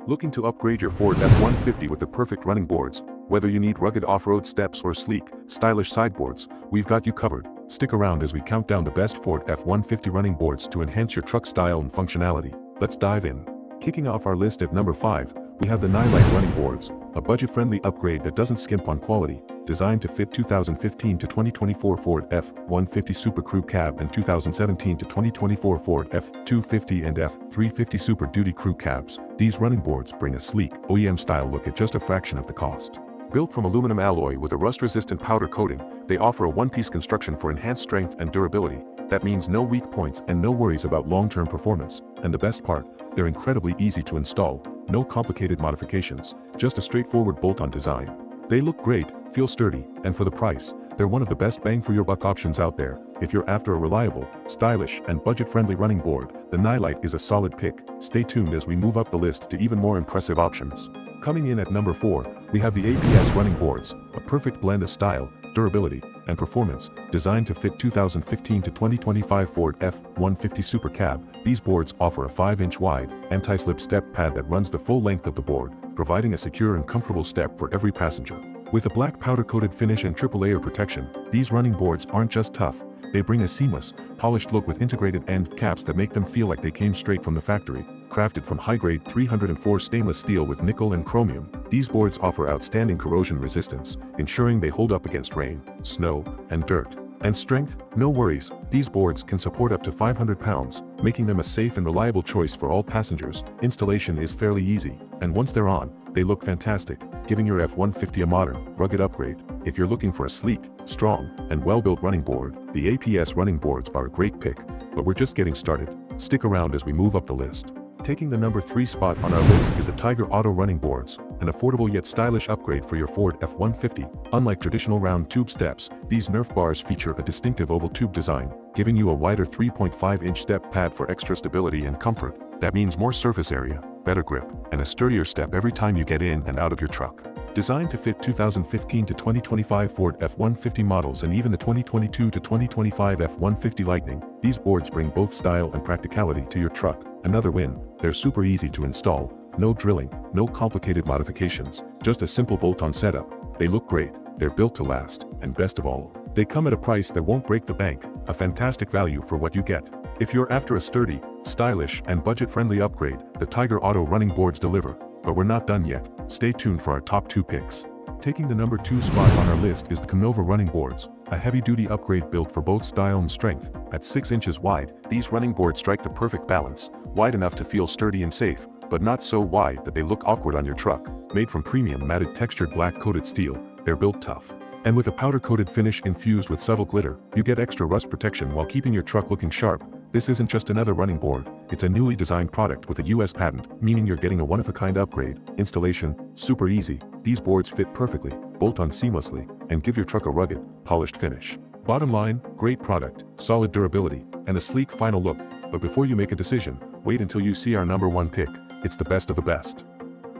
Looking to upgrade your Ford F-150 with the perfect running boards? Whether you need rugged off-road steps or sleek, stylish sideboards, we've got you covered. Stick around as we count down the best Ford F-150 running boards to enhance your truck style and functionality. Let's dive in. Kicking off our list at number 5, we have the Nilight running boards, a budget-friendly upgrade that doesn't skimp on quality. Designed to fit 2015 to 2024 Ford F-150 Super Crew Cab and 2017 to 2024 Ford F-250 and F-350 Super Duty Crew Cabs, these running boards bring a sleek, OEM-style look at just a fraction of the cost. Built from aluminum alloy with a rust-resistant powder coating, they offer a one-piece construction for enhanced strength and durability. That means no weak points and no worries about long-term performance. And the best part, they're incredibly easy to install. No complicated modifications, just a straightforward bolt-on design. They look great, feel sturdy, and for the price, they're one of the best bang-for-your-buck options out there. If you're after a reliable, stylish, and budget-friendly running board, the Nilight is a solid pick. Stay tuned as we move up the list to even more impressive options. Coming in at number 4, we have the APS Running Boards, a perfect blend of style, durability, and performance, designed to fit 2015 to 2025 Ford F-150 Super Cab. These boards offer a 5-inch wide, anti-slip step pad that runs the full length of the board, providing a secure and comfortable step for every passenger. With a black powder-coated finish and triple layer protection, these running boards aren't just tough, they bring a seamless, polished look with integrated end caps that make them feel like they came straight from the factory. Crafted from high-grade 304 stainless steel with nickel and chromium, these boards offer outstanding corrosion resistance, ensuring they hold up against rain, snow, and dirt. And strength? No worries, these boards can support up to 500 pounds, making them a safe and reliable choice for all passengers. Installation is fairly easy, and once they're on, they look fantastic, giving your F-150 a modern, rugged upgrade. If you're looking for a sleek, strong, and well-built running board, the APS running boards are a great pick. But we're just getting started. Stick around as we move up the list. Taking the number 3 spot on our list is the Tyger Auto Running Boards, an affordable yet stylish upgrade for your Ford F-150. Unlike traditional round tube steps, these Nerf bars feature a distinctive oval tube design, giving you a wider 3.5-inch step pad for extra stability and comfort. That means more surface area, better grip, and a sturdier step every time you get in and out of your truck. Designed to fit 2015 to 2025 Ford F-150 models and even the 2022 to 2025 F-150 Lightning, these boards bring both style and practicality to your truck. Another win, they're super easy to install, no drilling, no complicated modifications, just a simple bolt-on setup. They look great, they're built to last, and best of all, they come at a price that won't break the bank, a fantastic value for what you get. If you're after a sturdy, stylish, and budget-friendly upgrade, the Tyger Auto Running Boards deliver. But we're not done yet. Stay tuned for our top 2 picks. Taking the number 2 spot on our list is the COMNOVA Running Boards, a heavy-duty upgrade built for both style and strength. At 6 inches wide, these running boards strike the perfect balance, wide enough to feel sturdy and safe, but not so wide that they look awkward on your truck. Made from premium matted textured black-coated steel, they're built tough. And with a powder-coated finish infused with subtle glitter, you get extra rust protection while keeping your truck looking sharp. This isn't just another running board, it's a newly designed product with a US patent, meaning you're getting a one-of-a-kind upgrade. Installation, super easy. These boards fit perfectly, bolt on seamlessly, and give your truck a rugged, polished finish. Bottom line, great product, solid durability, and a sleek final look. But before you make a decision, wait until you see our number 1 pick. It's the best of the best.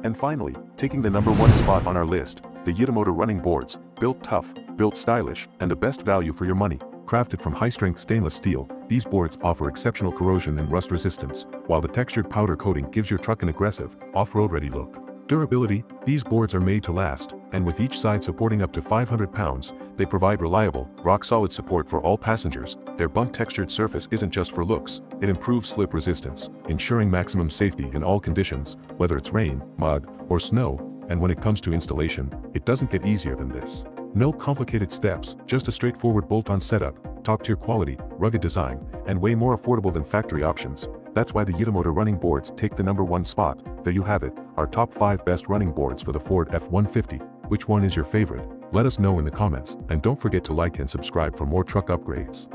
And finally, taking the number 1 spot on our list, the YITAMOTOR running boards, built tough, built stylish, and the best value for your money. Crafted from high-strength stainless steel, these boards offer exceptional corrosion and rust resistance, while the textured powder coating gives your truck an aggressive, off-road-ready look. Durability, these boards are made to last, and with each side supporting up to 500 pounds, they provide reliable, rock-solid support for all passengers. Their bunk-textured surface isn't just for looks, it improves slip resistance, ensuring maximum safety in all conditions, whether it's rain, mud, or snow. And when it comes to installation, it doesn't get easier than this. No complicated steps, just a straightforward bolt-on setup, top-tier quality, rugged design, and way more affordable than factory options. That's why the YITAMOTOR running boards take the number 1 spot. There you have it, our top 5 best running boards for the Ford F-150. Which one is your favorite? Let us know in the comments, and don't forget to like and subscribe for more truck upgrades.